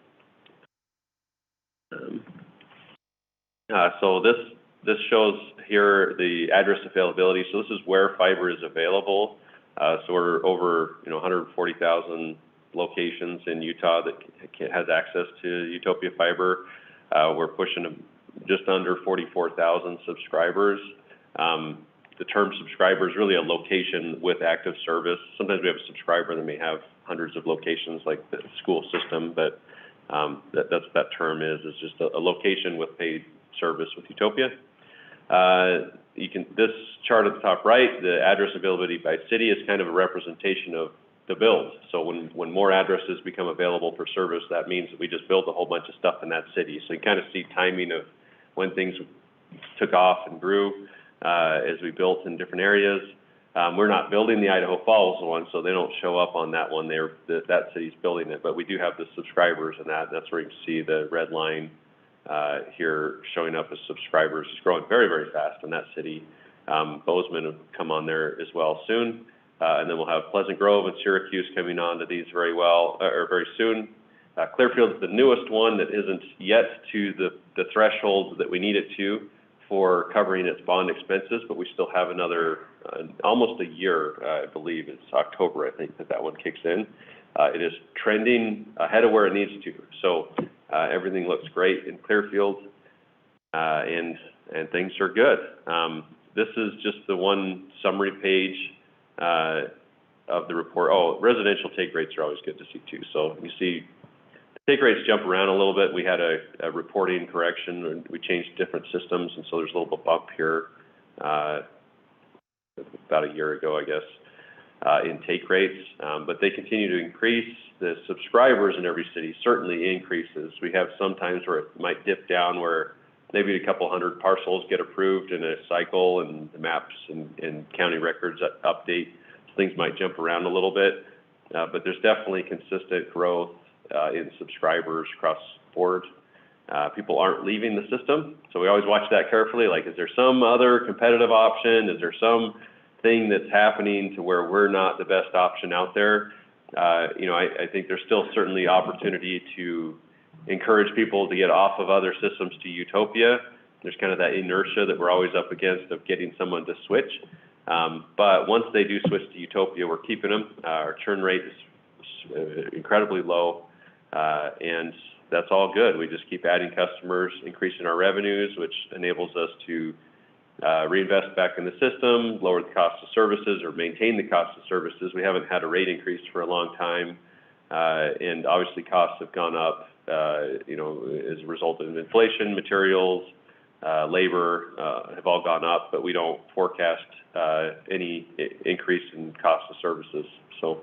So this shows here the address availability. So this is where fiber is available. So we're over 140,000 locations in Utah that has access to Utopia fiber. We're pushing just under 44,000 subscribers. The term subscriber is really a location with active service. Sometimes we have a subscriber that may have hundreds of locations like the school system, but that's what that term is just a location with paid service with Utopia. This chart at the top right, the address availability by city is kind of a representation of the build. So when more addresses become available for service, that means that we just built a whole bunch of stuff in that city. So you kind of see timing of when things took off and grew as we built in different areas. We're not building the Idaho Falls one, so they don't show up on that one. That city's building it, but we do have the subscribers in that. That's where you can see the red line here showing up as subscribers. It's growing very, very fast in that city. Bozeman will come on there as well soon. And then we'll have Pleasant Grove and Syracuse coming on to these very soon. Clearfield is the newest one that isn't yet to the threshold that we need it to for covering its bond expenses, but we still have another almost a year, I believe it's October, I think that one kicks in. It is trending ahead of where it needs to. So everything looks great in Clearfield and things are good. This is just the one summary page of the report. Oh, residential take rates are always good to see too. So you see take rates jump around a little bit. We had a reporting correction and we changed different systems, and so there's a little bump here about a year ago, I guess, in take rates. But they continue to increase. The subscribers in every city certainly increases. We have sometimes where it might dip down where maybe a couple hundred parcels get approved in a cycle and the maps and county records update. So things might jump around a little bit, but there's definitely consistent growth in subscribers across the board. People aren't leaving the system, so we always watch that carefully. Like, is there some other competitive option? Is there some thing that's happening to where we're not the best option out there? I think there's still certainly opportunity to encourage people to get off of other systems to Utopia. There's kind of that inertia that we're always up against of getting someone to switch. But once they do switch to Utopia, we're keeping them. Our churn rate is incredibly low, and that's all good. We just keep adding customers, increasing our revenues, which enables us to reinvest back in the system, lower the cost of services, or maintain the cost of services. We haven't had a rate increase for a long time, and obviously costs have gone up, as a result of inflation. Materials, labor have all gone up, but we don't forecast any increase in cost of services. So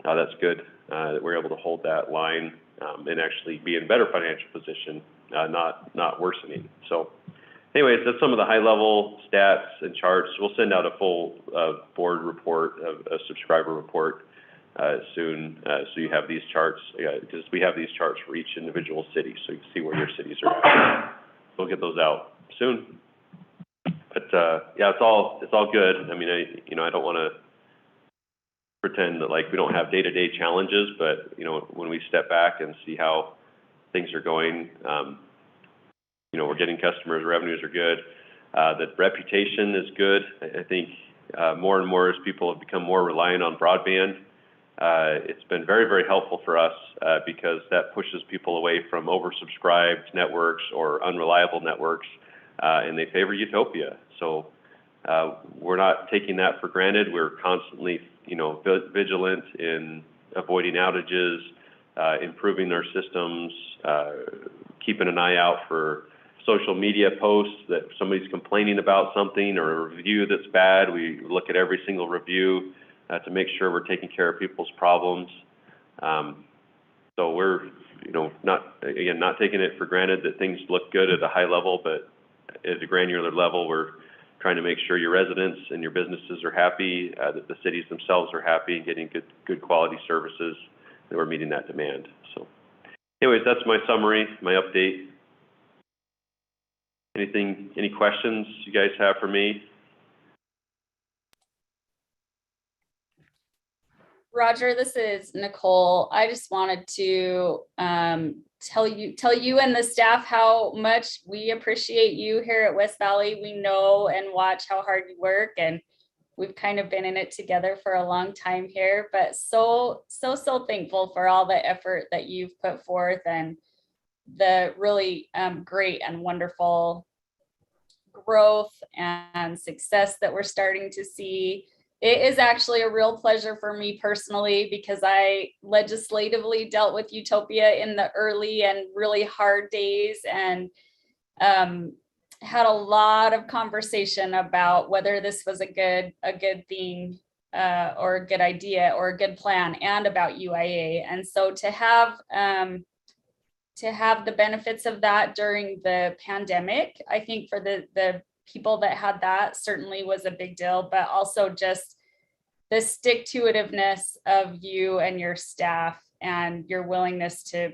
that's good that we're able to hold that line and actually be in better financial position, not worsening. So anyways, that's some of the high level stats and charts. We'll send out a full board report, a subscriber report soon, so you have these charts, because we have these charts for each individual city, so you can see where your cities are at. We'll get those out soon. But yeah, it's all good. I mean, I don't want to pretend that like we don't have day-to-day challenges, but when we step back and see how things are going, we're getting customers, revenues are good. The reputation is good. I think more and more as people have become more reliant on broadband, it's been very, very helpful for us because that pushes people away from oversubscribed networks or unreliable networks, and they favor Utopia. So we're not taking that for granted. We're constantly, vigilant in avoiding outages, improving our systems, keeping an eye out for social media posts that somebody's complaining about something or a review that's bad. We look at every single review to make sure we're taking care of people's problems. So we're, not taking it for granted that things look good at a high level, but at a granular level, we're trying to make sure your residents and your businesses are happy, that the cities themselves are happy, getting good quality services, that we're meeting that demand. So anyways, that's my summary, my update. Any questions you guys have for me? Roger, this is Nicole. I just wanted to tell you and the staff how much we appreciate you here at West Valley. We know and watch how hard you work, and we've kind of been in it together for a long time here, but so thankful for all the effort that you've put forth and the really great and wonderful growth and success that we're starting to see. It is actually a real pleasure for me personally, because I legislatively dealt with Utopia in the early and really hard days, and had a lot of conversation about whether this was a good thing or a good idea or a good plan, and about UIA. And so to have the benefits of that during the pandemic, I think for the people that had that certainly was a big deal, but also just the stick-to-itiveness of you and your staff and your willingness to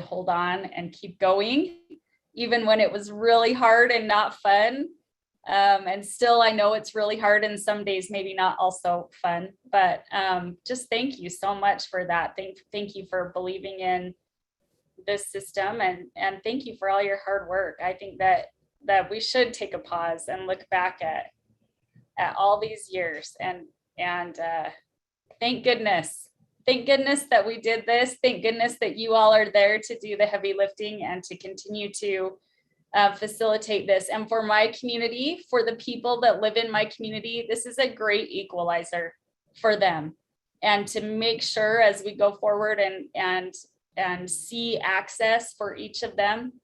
hold on and keep going, even when it was really hard and not fun. And still, I know it's really hard, and some days maybe not also fun, but just thank you so much for that. Thank you for believing in this system, and thank you for all your hard work. I think that we should take a pause and look back at all these years, and thank goodness that we did this. Thank goodness that you all are there to do the heavy lifting and to continue to facilitate this. And for my community, for the people that live in my community, this is a great equalizer for them. And to make sure as we go forward and see access for each of them,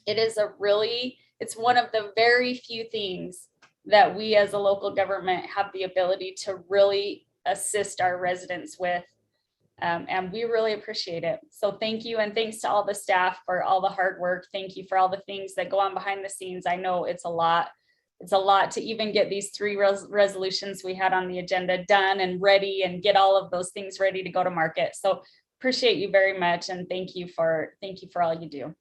it's one of the very few things that we as a local government have the ability to really assist our residents with. And we really appreciate it. So thank you, and thanks to all the staff for all the hard work. Thank you for all the things that go on behind the scenes. I know it's a lot. It's a lot to even get these 3 resolutions we had on the agenda done and ready, and get all of those things ready to go to market. So appreciate you very much, and thank you for all you do.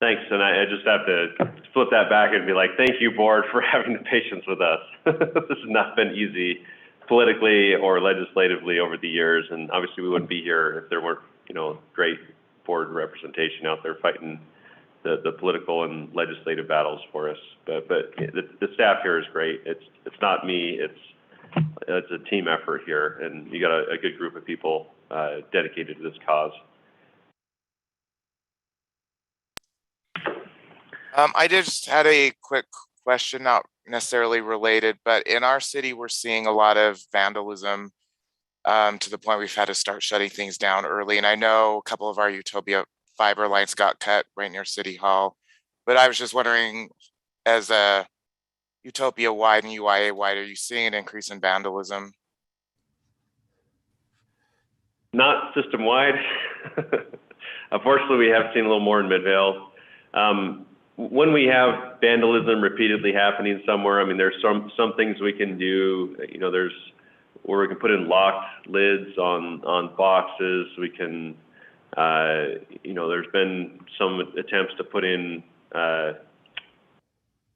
Thanks, and I just have to flip that back and be like, thank you, board, for having the patience with us. This has not been easy politically or legislatively over the years, and obviously we wouldn't be here if there weren't, great board representation out there fighting the political and legislative battles for us. But the staff here is great. It's not me. It's a team effort here, and you got a good group of people dedicated to this cause. I just had a quick question, not necessarily related, but in our city, we're seeing a lot of vandalism to the point we've had to start shutting things down early. And I know a couple of our Utopia fiber lines got cut right near City Hall, but I was just wondering, as a Utopia wide and UIA wide, are you seeing an increase in vandalism? Not system wide. Unfortunately, we have seen a little more in Midvale. When we have vandalism repeatedly happening somewhere, I mean, there's some things we can do. There's where we can put in locked lids on boxes. We can, there's been some attempts to put in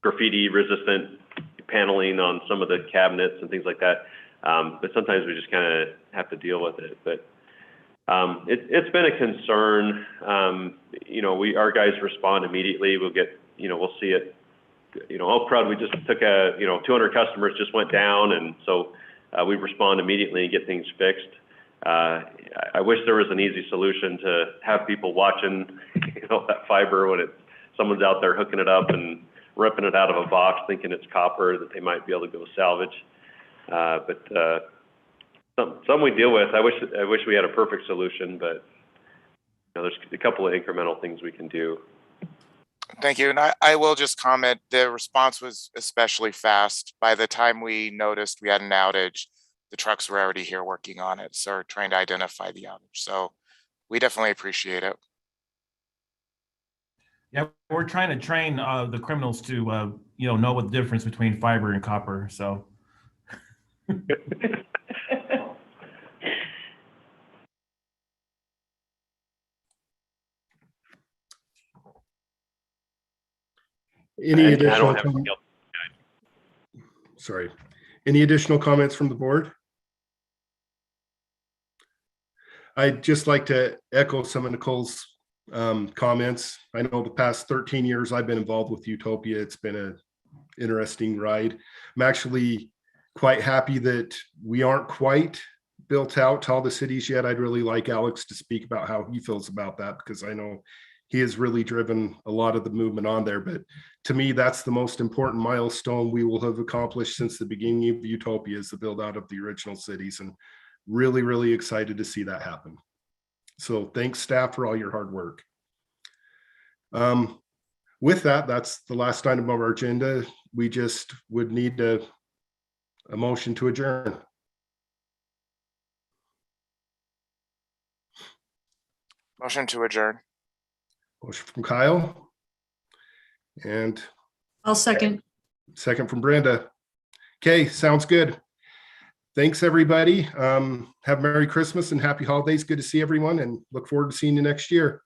graffiti-resistant paneling on some of the cabinets and things like that. But sometimes we just kind of have to deal with it. But it's been a concern. Our guys respond immediately. We'll see it. Oak Crud, we just took 200 customers just went down, and so we respond immediately and get things fixed. I wish there was an easy solution to have people watching, that fiber when someone's out there hooking it up and ripping it out of a box, thinking it's copper that they might be able to go salvage. But some we deal with. I wish we had a perfect solution, but there's a couple of incremental things we can do. Thank you. And I will just comment, the response was especially fast. By the time we noticed we had an outage, the trucks were already here working on it. So trying to identify the outage. So we definitely appreciate it. Yeah, we're trying to train the criminals to, know what the difference between fiber and copper. So. Any I additional? don't have Sorry. Any additional comments from the board? I'd just like to echo some of Nicole's comments. I know the past 13 years I've been involved with Utopia. It's been an interesting ride. I'm actually quite happy that we aren't quite built out to all the cities yet. I'd really like Alex to speak about how he feels about that, because I know he has really driven a lot of the movement on there. But to me, that's the most important milestone we will have accomplished since the beginning of Utopia, is the build out of the original cities, and really, really excited to see that happen. So thanks, staff, for all your hard work. With that, that's the last item of our agenda. We just would need a motion to adjourn. Motion to adjourn. Motion from Kyle. And I'll second. Second from Brenda. Okay, sounds good. Thanks, everybody. Have a Merry Christmas and Happy Holidays. Good to see everyone, and look forward to seeing you next year.